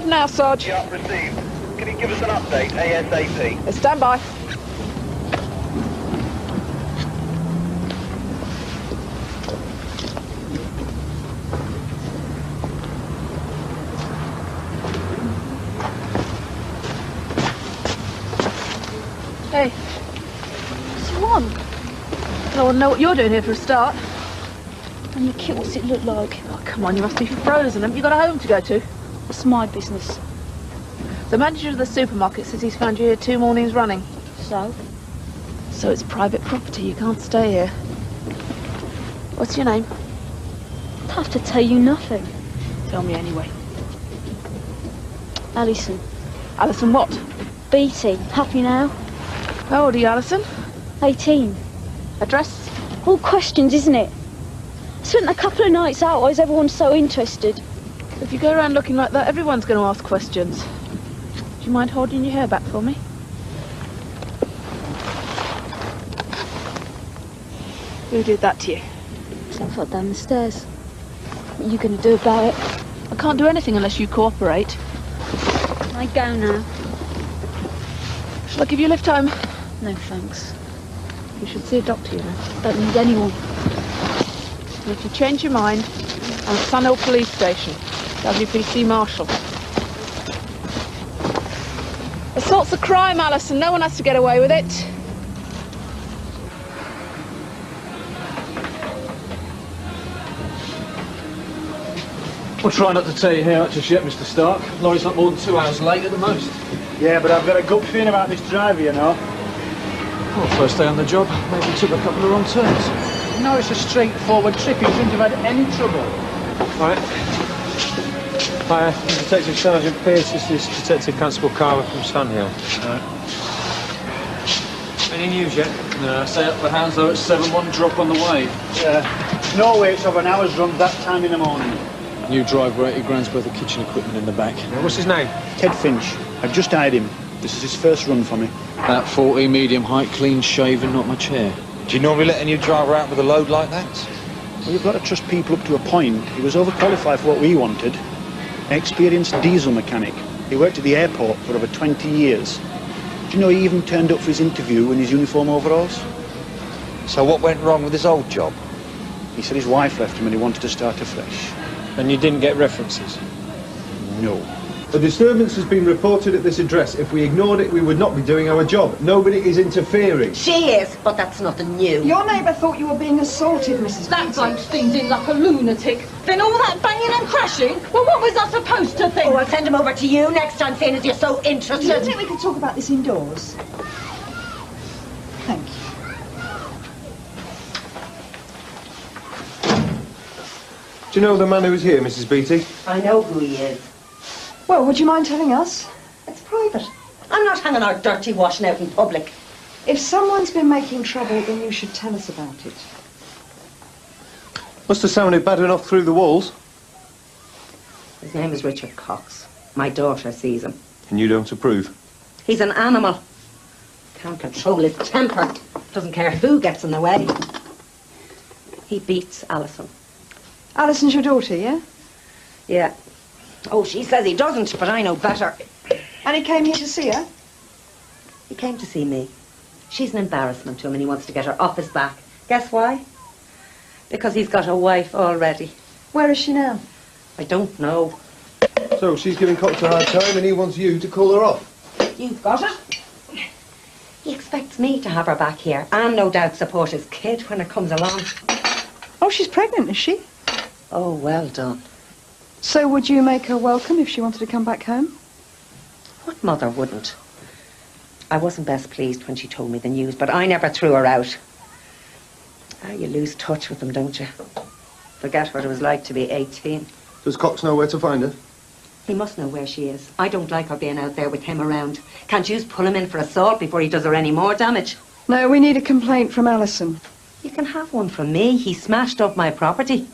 Arrive now, Sarge. Yeah, received. Can you give us an update, ASAP? Stand by. Hey, What's you want? I want to know what you're doing here for a start. And your kit, what's it look like? Oh, come on, you must be frozen. Haven't you got a home to go to? It's my business. The manager of the supermarket says he's found you here 2 mornings running. So? So it's private property, you can't stay here. What's your name? I'd have to tell you nothing. Tell me anyway. Alison. Alison what? Beatty. Happy now? How old are you, Alison? 18. Address? All questions, isn't it? I spent a couple of nights out, why is everyone so interested? If you go around looking like that, everyone's going to ask questions. Do you mind holding your hair back for me? Who did that to you? That fell down the stairs. What are you going to do about it? I can't do anything unless you cooperate. Can I go now? Shall I give you a lift home? No, thanks. You should see a doctor, you know. Don't need anyone. And if you change your mind, I'm at Sunhill Police Station, WPC Marshal. Assault's a crime, Alison. No one has to get away with it. We'll try not to tell you how much just yet, Mr. Stark. Lorry's not more than 2 hours late at the most. Yeah, but I've got a gut feeling about this driver, you know. Well, first day on the job, maybe took a couple of wrong turns. No, it's a straightforward trip. He shouldn't have had any trouble. Right. Hi, Detective Sergeant Pierce. This is Detective Constable Carver from Sunhill. Any news yet? No, stay up the hands though. It's 7-1 drop on the way. Yeah. No waits over an hour's run that time in the morning. New driver, 80 grand's worth of kitchen equipment in the back. What's his name? Ted Finch. I've just hired him. This is his first run for me. About 40, medium height, clean shaven, not much hair. Do you normally let a new driver out with a load like that? Well, you've got to trust people up to a point. He was overqualified for what we wanted. Experienced diesel mechanic. He worked at the airport for over 20 years. Do you know he even turned up for his interview in his uniform overalls? So what went wrong with his old job? He said his wife left him and he wanted to start afresh. And you didn't get references? No. A disturbance has been reported at this address. If we ignored it, we would not be doing our job. Nobody is interfering. She is, but that's nothing new. Your neighbour thought you were being assaulted, Mrs. That bloke steamed in like a lunatic. Then all that banging and crashing? Well, what was I supposed to think? Oh, I'll send him over to you next time, seeing as you're so interested. Do you think we could talk about this indoors? Thank you. Do you know the man who was here, Mrs. Beatty? I know who he is. Well, would you mind telling us? It's private. I'm not hanging our dirty washing out in public. If someone's been making trouble, then you should tell us about it. Must have sounded bad enough through the walls. His name is Richard Cox. My daughter sees him. And you don't approve? He's an animal. Can't control his temper. Doesn't care who gets in the way. He beats Alison. Alison's your daughter, yeah? Yeah. Oh, she says he doesn't, but I know better. And he came here to see her? He came to see me. She's an embarrassment to him and he wants to get her off his back. Guess why? Because he's got a wife already. Where is she now? I don't know. So she's giving Cox a hard time and he wants you to call her off? You've got it. He expects me to have her back here and no doubt support his kid when it comes along. Oh, she's pregnant, is she? Oh, well done. So would you make her welcome if she wanted to come back home? What mother wouldn't? I wasn't best pleased when she told me the news, but I never threw her out. Ah, you lose touch with them, don't you? Forget what it was like to be 18. Does Cox know where to find her? He must know where she is. I don't like her being out there with him around. Can't you pull him in for assault before he does her any more damage? No, we need a complaint from Alison. You can have one from me. He smashed up my property.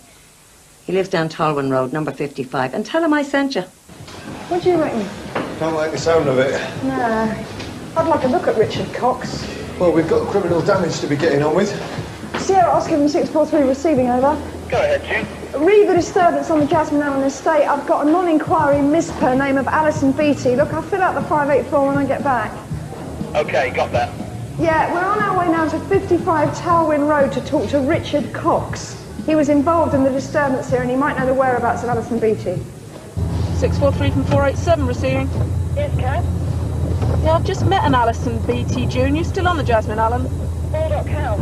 He lives down Tolwyn Road, number 55, and tell him I sent you. What do you reckon? Don't like the sound of it. Nah. I'd like a look at Richard Cox. Well, we've got criminal damage to be getting on with. Sierra, ask him 643 receiving over. Go ahead, Jim. Re the disturbance on the Jasmine Allen estate. I've got a non-inquiry miss per name of Alison Beattie. Look, I'll fill out the 584 when I get back. Okay, got that. Yeah, we're on our way now to 55 Talwyn Road to talk to Richard Cox. He was involved in the disturbance here and he might know the whereabouts of Alison Beattie. 643 from 487 receiving. Yes, Cat? Yeah, I've just met an Alison Beattie, June. You still on the Jasmine Allen? Baldock House.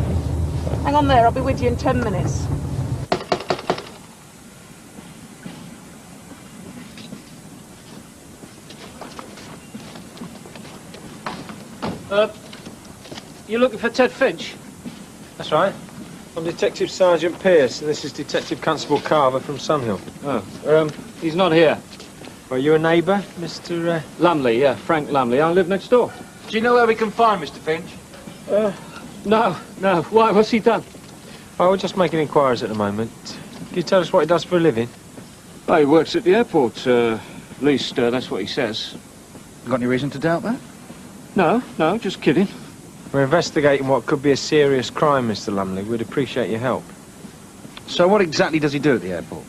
Hang on there, I'll be with you in 10 minutes. You're looking for Ted Finch? That's right. I'm Detective Sergeant Pierce, and this is Detective Constable Carver from Sunhill. Oh, he's not here. Well, you a neighbour, Mr. Lumley, yeah, Frank Lumley. I live next door. Do you know where we can find Mr. Finch? No. Why? What's he done? Oh, we're just making inquiries at the moment. Can you tell us what he does for a living? Oh, he works at the airport. At least, that's what he says. Got any reason to doubt that? No, just kidding. We're investigating what could be a serious crime, Mr. Lumley. We'd appreciate your help. So what exactly does he do at the airport?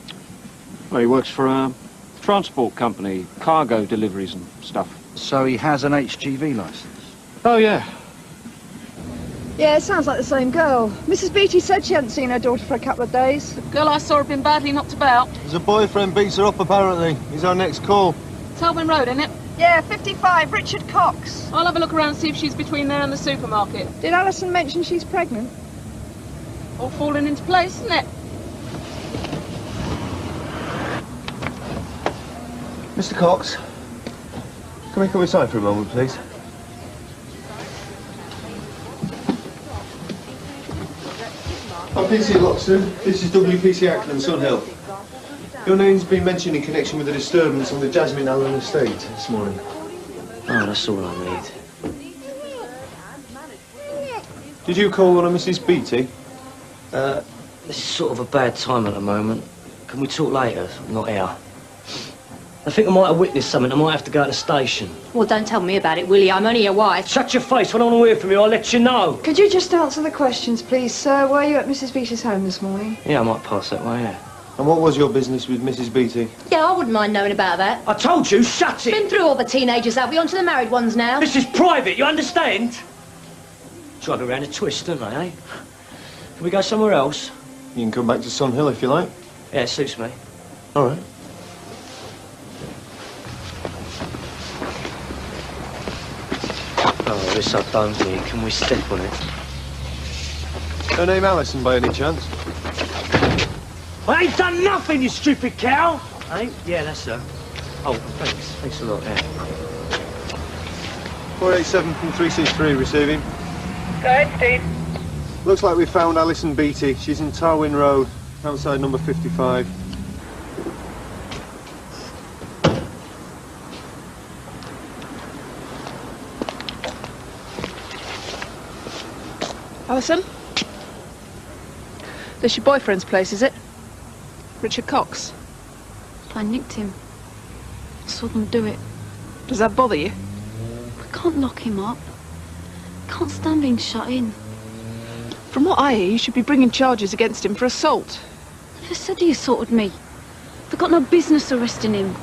Well, he works for a transport company, cargo deliveries and stuff. So he has an HGV licence? Oh, yeah. Yeah, it sounds like the same girl. Mrs. Beattie said she hadn't seen her daughter for a couple of days. The girl I saw had been badly knocked about. His boyfriend beats her up, apparently. He's our next call. Talwyn Road, isn't it? Yeah, 55, Richard Cox. I'll have a look around and see if she's between there and the supermarket. Did Alison mention she's pregnant? All falling into place, isn't it? Mr. Cox, can we come inside for a moment, please? I'm PC Loxton. This is WPC Ackland, Sunhill. Your name's been mentioned in connection with the disturbance on the Jasmine Allen estate this morning. Oh, that's all I need. Did you call on a Mrs. Beattie? This is sort of a bad time at the moment. Can we talk later? I'm not here. I think I might have witnessed something. I might have to go to the station. Well, don't tell me about it, will you? I'm only your wife. Shut your face. When I want to hear from you, I'll let you know. Could you just answer the questions, please, sir? Were you at Mrs. Beattie's home this morning? Yeah, I might pass that way, yeah. And what was your business with Mrs. Beattie? Yeah, I wouldn't mind knowing about that. I told you, shut it! Been through all the teenagers, have we? On to the married ones now. This is private, you understand? Drive around a twist, don't they, eh? Can we go somewhere else? You can come back to Sunhill if you like. Yeah, it suits me. All right. Oh, this I don't need. Can we step on it? Her name Alison, by any chance? I ain't done nothing, you stupid cow! Ain't? Yeah, that's her. Oh, thanks. Thanks a lot, yeah. 487 from 363, receiving. Go ahead, Steve. Looks like we found Alison Beattie. She's in Talwyn Road, outside number 55. Alison? This your boyfriend's place, is it? Richard Cox? I nicked him. I saw them do it. Does that bother you? I can't lock him up. Can't stand being shut in. From what I hear, you should be bringing charges against him for assault. Who said he assaulted me? They've got no business arresting him.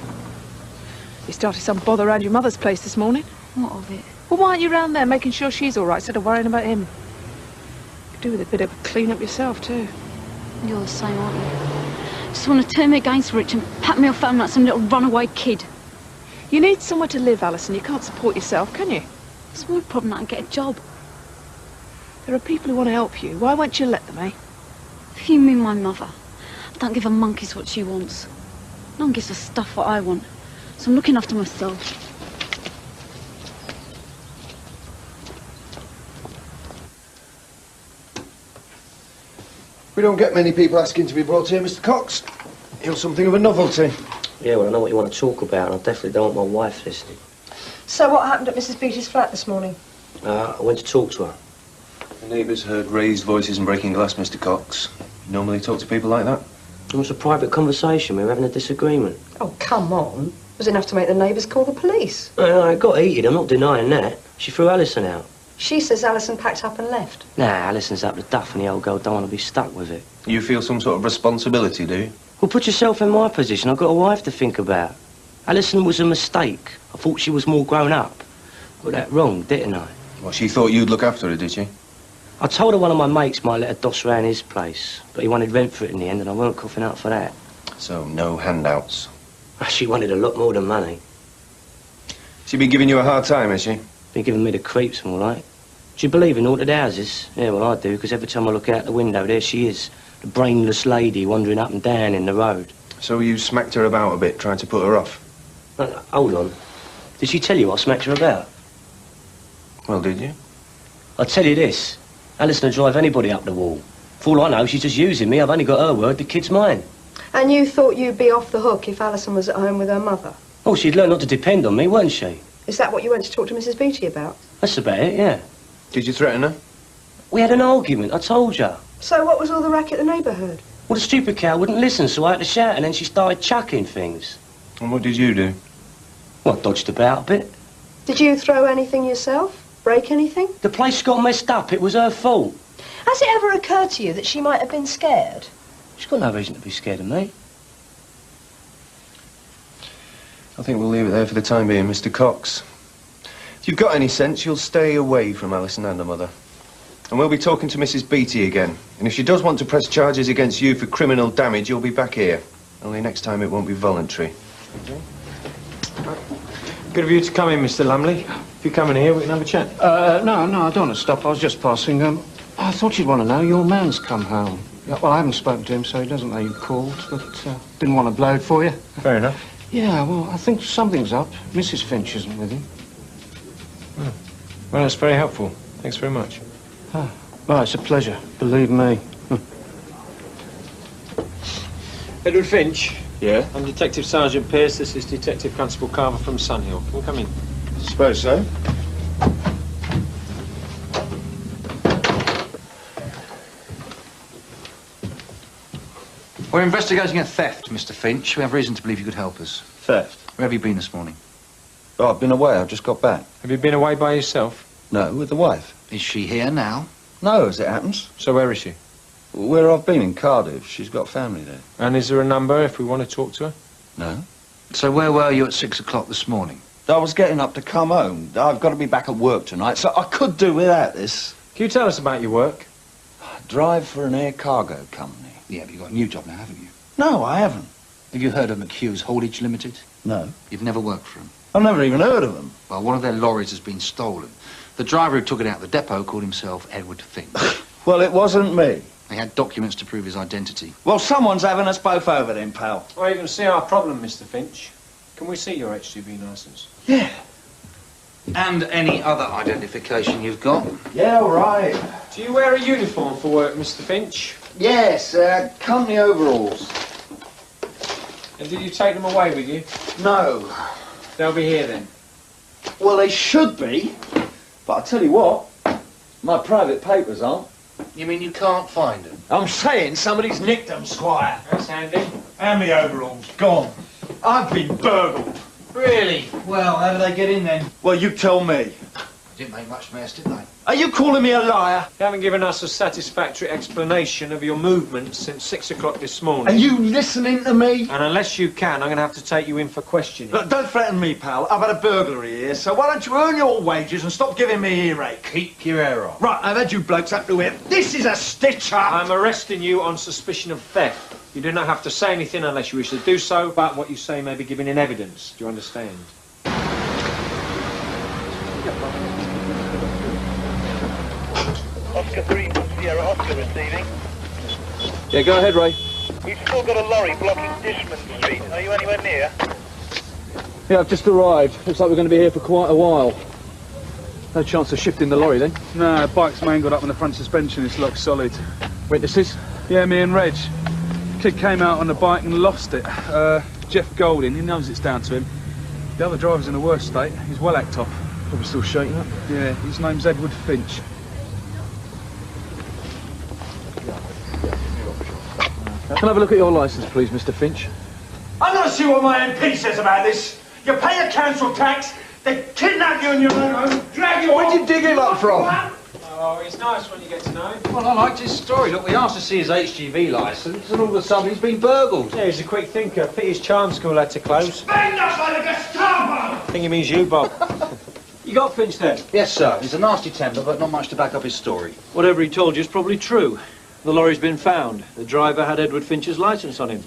You started some bother around your mother's place this morning. What of it? Well, why aren't you round there making sure she's all right instead of worrying about him? Could do with a bit of clean up yourself, too. You're the same, aren't you? Just want to turn me against Rich and pat me off home like some little runaway kid. You need somewhere to live, Alison. You can't support yourself, can you? It's my problem that I get a job. There are people who want to help you. Why won't you let them, eh? If you mean my mother, I don't give a monkey's what she wants. No one gives a stuff what I want. So I'm looking after myself. We don't get many people asking to be brought here, Mr. Cox. You're something of a novelty. Yeah, well, I know what you want to talk about, and I definitely don't want my wife listening. So what happened at Mrs. Beattie's flat this morning? I went to talk to her. The neighbours heard raised voices and breaking glass, Mr. Cox. You normally talk to people like that? It was a private conversation. We were having a disagreement. Oh, come on. It was enough to make the neighbours call the police. It got heated. I'm not denying that. She threw Alison out. She says Alison packed up and left. Nah, Alison's up to duff and the old girl don't want to be stuck with it. You feel some sort of responsibility, do you? Well, put yourself in my position. I've got a wife to think about. Alison was a mistake. I thought she was more grown up. Got that wrong, didn't I? Well, she thought you'd look after her, did she? I told her one of my mates might let her doss round his place, but he wanted rent for it in the end, and I weren't coughing out for that. So, no handouts. She wanted a lot more than money. She been giving you a hard time, has she? Been giving me the creeps and all right. Do you believe in haunted houses? Yeah, well, I do, because every time I look out the window, there she is. The brainless lady wandering up and down in the road. So you smacked her about a bit, trying to put her off? Hold on. Did she tell you I smacked her about? Well, did you? I'll tell you this. Alison will drive anybody up the wall. For all I know, she's just using me. I've only got her word, the kid's mine. And you thought you'd be off the hook if Alison was at home with her mother? Oh, she'd learn not to depend on me, wouldn't she? Is that what you went to talk to Mrs. Beattie about? That's about it, yeah. Did you threaten her? We had an argument, I told you. So what was all the racket the neighbour heard? Well, the stupid cow wouldn't listen, so I had to shout, and then she started chucking things. And what did you do? Well, I dodged about a bit. Did you throw anything yourself? Break anything? The place got messed up. It was her fault. Has it ever occurred to you that she might have been scared? She's got no reason to be scared of me. I think we'll leave it there for the time being, Mr. Cox. If you've got any sense, you'll stay away from Alison and her mother. And we'll be talking to Mrs. Beattie again. And if she does want to press charges against you for criminal damage, you'll be back here. Only next time it won't be voluntary. Okay. Good of you to come in, Mr. Lumley. If you're coming here, we can have a chat. No, I don't want to stop. I was just passing. I thought you'd want to know. Your man's come home. Yeah, well, I haven't spoken to him, so he doesn't know you called, but didn't want to blow it for you. Fair enough. Yeah, well, I think something's up. Mrs. Finch isn't with him. Oh. Well, that's very helpful. Thanks very much. Ah, well, it's a pleasure, believe me. Edward Finch? Yeah? I'm Detective Sergeant Pierce. This is Detective Constable Carver from Sunhill. Can we come in? I suppose so. We're investigating a theft, Mr. Finch. We have reason to believe you could help us. Theft? Where have you been this morning? Oh, I've been away. I've just got back. Have you been away by yourself? No, with the wife. Is she here now? No, as it happens. So where is she? Where I've been, in Cardiff. She's got family there. And is there a number if we want to talk to her? No. So where were you at 6 o'clock this morning? I was getting up to come home. I've got to be back at work tonight, so I could do without this. Can you tell us about your work? I drive for an air cargo company. Yeah, but you've got a new job now, haven't you? No, I haven't. Have you heard of McHugh's Haulage Limited? No. You've never worked for them? I've never even heard of them. Well, one of their lorries has been stolen. The driver who took it out of the depot called himself Edward Finch. Well, it wasn't me. They had documents to prove his identity. Well, someone's having us both over then, pal. Well, you can see our problem, Mr. Finch. Can we see your HGV licence? Yeah. And any other identification you've got? Yeah, all right. Do you wear a uniform for work, Mr. Finch? Yes, company overalls. And did you take them away with you? No. They'll be here then. Well, they should be. But I'll tell you what, my private papers aren't. You mean you can't find them? I'm saying somebody's nicked them, Squire. That's handy. And my overalls, gone. I've been burgled. Really? Well, how did they get in then? Well, you tell me. Didn't make much mess, did they? Are you calling me a liar? You haven't given us a satisfactory explanation of your movements since 6 o'clock this morning. Are you listening to me? And unless you can, I'm going to have to take you in for questioning. Look, don't threaten me, pal. I've had a burglary here, so why don't you earn your wages and stop giving me earache? Keep your hair off. Right, I've had you blokes up to here. This is a stitch-up. I'm arresting you on suspicion of theft. You do not have to say anything unless you wish to do so, but what you say may be given in evidence. Do you understand? Oscar 3 from Sierra Oscar receiving. Yeah, go ahead, Ray. We've still got a lorry blocking Dishman Street. Are you anywhere near? Yeah, I've just arrived. Looks like we're going to be here for quite a while. No chance of shifting the lorry, then? No, bike's man got up on the front suspension. It's locked solid. Witnesses? Yeah, me and Reg. Kid came out on the bike and lost it. Jeff Golding, he knows it's down to him. The other driver's in a worse state. He's well act off. Probably still shaking up. Yeah, his name's Edward Finch. Can I have a look at your licence, please, Mr. Finch? I'm going to see what my MP says about this. You pay your council tax, they kidnap you in your own home, drag you Where'd you dig him up from? Oh, he's nice when you get to know him. Well, I liked his story. Look, we asked to see his HGV licence, and all of a sudden he's been burgled. Yeah, he's a quick thinker. Pity his charm school had to close. Bang us like a Gestapo! I think he means you, Bob. You got Finch then? Yes, sir. He's a nasty temper, but not much to back up his story. Whatever he told you is probably true. The lorry's been found. The driver had Edward Finch's licence on him.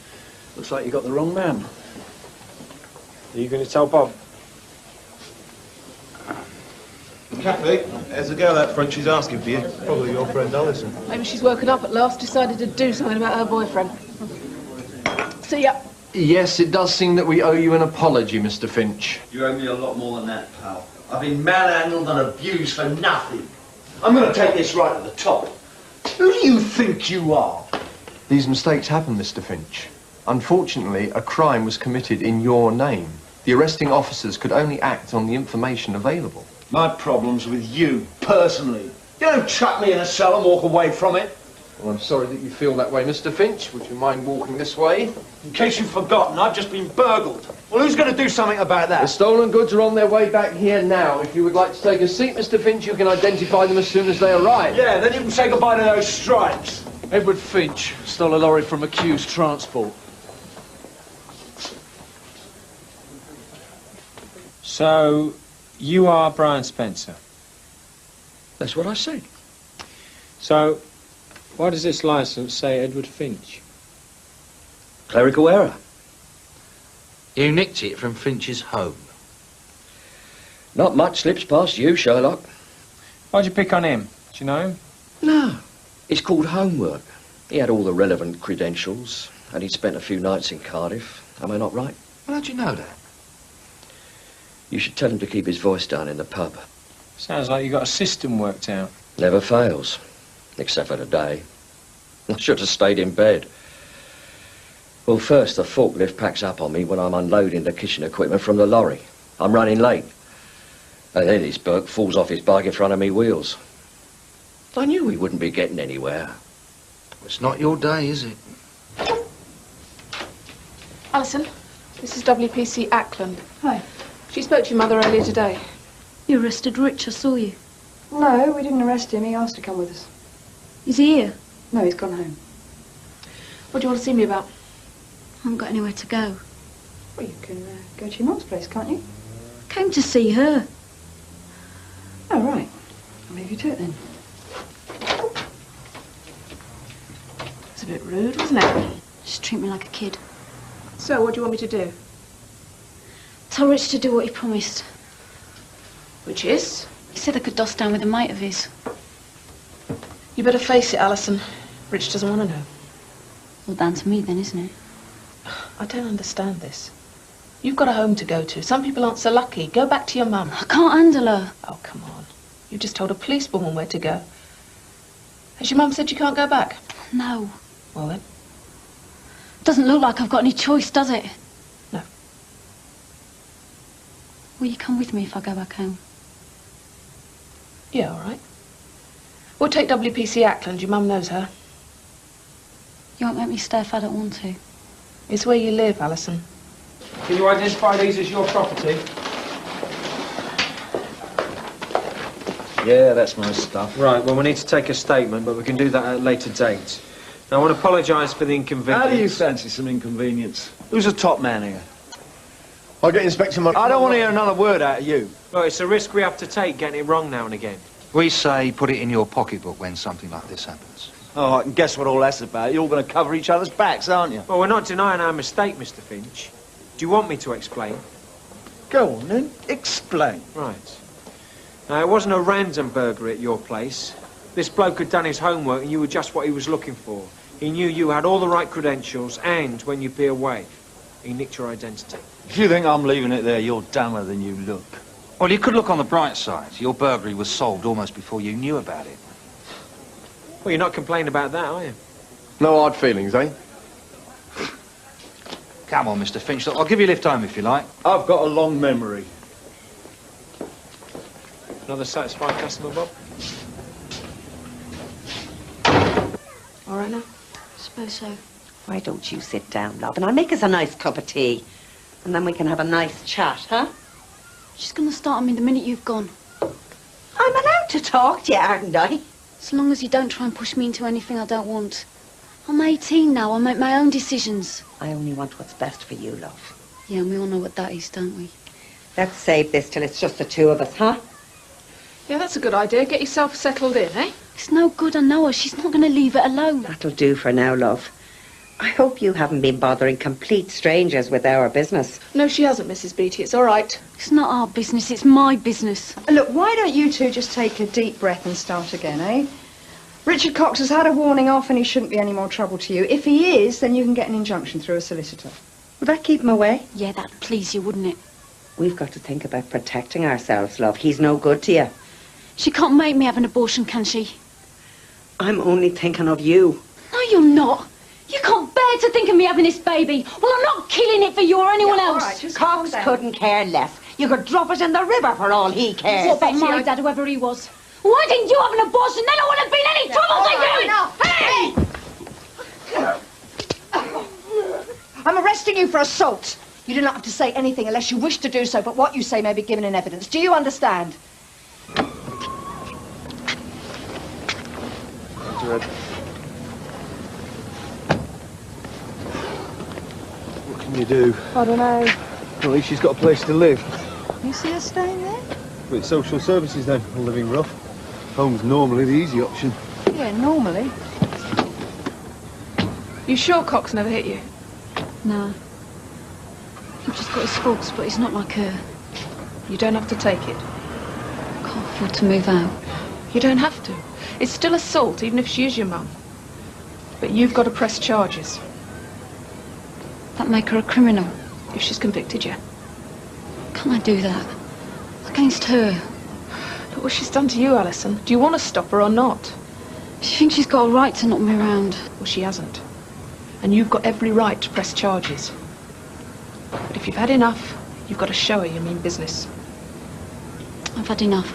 Looks like you got the wrong man. Are you going to tell Bob? Kathy, there's a girl out front. She's asking for you. Probably your friend Alison. Maybe she's woken up at last, decided to do something about her boyfriend. See ya. Yes, it does seem that we owe you an apology, Mr. Finch. You owe me a lot more than that, pal. I've been manhandled and abused for nothing. I'm going to take this right at the top. Who do you think you are? These mistakes happen, Mr. Finch. Unfortunately, a crime was committed in your name. The arresting officers could only act on the information available. My problem's with you, personally. You don't chuck me in a cell and walk away from it. Well, I'm sorry that you feel that way, Mr. Finch. Would you mind walking this way? In case you've forgotten, I've just been burgled. Well, who's going to do something about that? The stolen goods are on their way back here now. If you would like to take a seat, Mr. Finch, you can identify them as soon as they arrive. Yeah, then you can say goodbye to those stripes. Edward Finch stole a lorry from accused transport. So, you are Brian Spencer? That's what I said. So, why does this licence say Edward Finch? Clerical error. You nicked it from Finch's home. Not much slips past you, Sherlock. Why'd you pick on him? Do you know him? No. It's called homework. He had all the relevant credentials, and he'd spent a few nights in Cardiff. Am I not right? Well, how'd you know that? You should tell him to keep his voice down in the pub. Sounds like you got a system worked out. Never fails. Except for today. I should have stayed in bed. Well, first, the forklift packs up on me when I'm unloading the kitchen equipment from the lorry. I'm running late. And then this bloke falls off his bike in front of me wheels. I knew we wouldn't be getting anywhere. It's not your day, is it? Alison, this is WPC Ackland. Hi. She spoke to your mother earlier today. You arrested Rich, I saw you. No, we didn't arrest him. He asked to come with us. Is he here? No, he's gone home. What do you want to see me about? I haven't got anywhere to go. Well, you can go to your mum's place, can't you? Came to see her. Oh, right. I'll leave you to it then. It's a bit rude, wasn't it? Just treat me like a kid. So, what do you want me to do? Tell Rich to do what he promised. Which is? He said I could doss down with a mate of his. You better face it, Alison. Rich doesn't want to know. All down to me then, isn't it? I don't understand this. You've got a home to go to. Some people aren't so lucky. Go back to your mum. I can't handle her. Oh, come on. You just told a policewoman where to go. Has your mum said you can't go back? No. Well then. Doesn't look like I've got any choice, does it? No. Will you come with me if I go back home? Yeah, all right. We'll take WPC Ackland. Your mum knows her. You won't make me stay if I don't want to. It's where you live, Alison. Can you identify these as your property? Yeah, that's my stuff. Right, well, we need to take a statement, but we can do that at a later date. Now, I want to apologise for the inconvenience. How do you fancy some inconvenience? Who's the top man here? I'll get Inspector I don't want to hear another word out of you. Well, it's a risk we have to take, getting it wrong now and again. We say put it in your pocketbook when something like this happens. Oh, I can guess what all that's about. You're all going to cover each other's backs, aren't you? Well, we're not denying our mistake, Mr. Finch. Do you want me to explain? Go on, then. Explain. Right. Now, it wasn't a random burglary at your place. This bloke had done his homework and you were just what he was looking for. He knew you had all the right credentials and when you'd be away, he nicked your identity. If you think I'm leaving it there, you're dumber than you look. Well, you could look on the bright side. Your burglary was solved almost before you knew about it. Well, you're not complaining about that, are you? No hard feelings, eh? Come on, Mr. Finch. Look, I'll give you a lift home if you like. I've got a long memory. Another satisfied customer, Bob? All right now? Suppose so. Why don't you sit down, love, and I'll make us a nice cup of tea. And then we can have a nice chat, huh? She's going to start on me the minute you've gone. I'm allowed to talk to you, aren't I? As long as you don't try and push me into anything I don't want. I'm 18 now, I make my own decisions. I only want what's best for you, love. Yeah, and we all know what that is, don't we? Let's save this till it's just the two of us, huh? Yeah, that's a good idea. Get yourself settled in, eh? It's no good, I know her. She's not going to leave it alone. That'll do for now, love. I hope you haven't been bothering complete strangers with our business. No, she hasn't, Mrs. Beattie. It's all right. It's not our business, it's my business. Look, why don't you two just take a deep breath and start again, eh? Richard Cox has had a warning off and he shouldn't be any more trouble to you. If he is, then you can get an injunction through a solicitor. Would that keep him away? Yeah, that'd please you, wouldn't it? We've got to think about protecting ourselves, love. He's no good to you. She can't make me have an abortion, can she? I'm only thinking of you. No, you're not. You can't bear to think of me having this baby. Well, I'm not killing it for you or anyone else. All right, just Cox couldn't care less. You could drop it in the river for all he cares. What about my dad, whoever he was? Why didn't you have an abortion? Then I wouldn't have been any trouble to you! Hey! I'm arresting you for assault. You do not have to say anything unless you wish to do so, but what you say may be given in evidence. Do you understand? What can you do? I don't know. At least she's got a place to live. You see her staying there? With social services then, or living rough. Home's normally the easy option. Yeah, normally. You sure Cox never hit you? No. He's just got his faults, but he's not like her. You don't have to take it. Can't afford to move out. You don't have to. It's still assault, even if she is your mum. But you've got to press charges. That make her a criminal? If she's convicted, yeah. Can't I do that? Against her? Look what she's done to you, Alison. Do you want to stop her or not? She thinks she's got a right to knock me around. Well, she hasn't. And you've got every right to press charges. But if you've had enough, you've got to show her you mean business. I've had enough.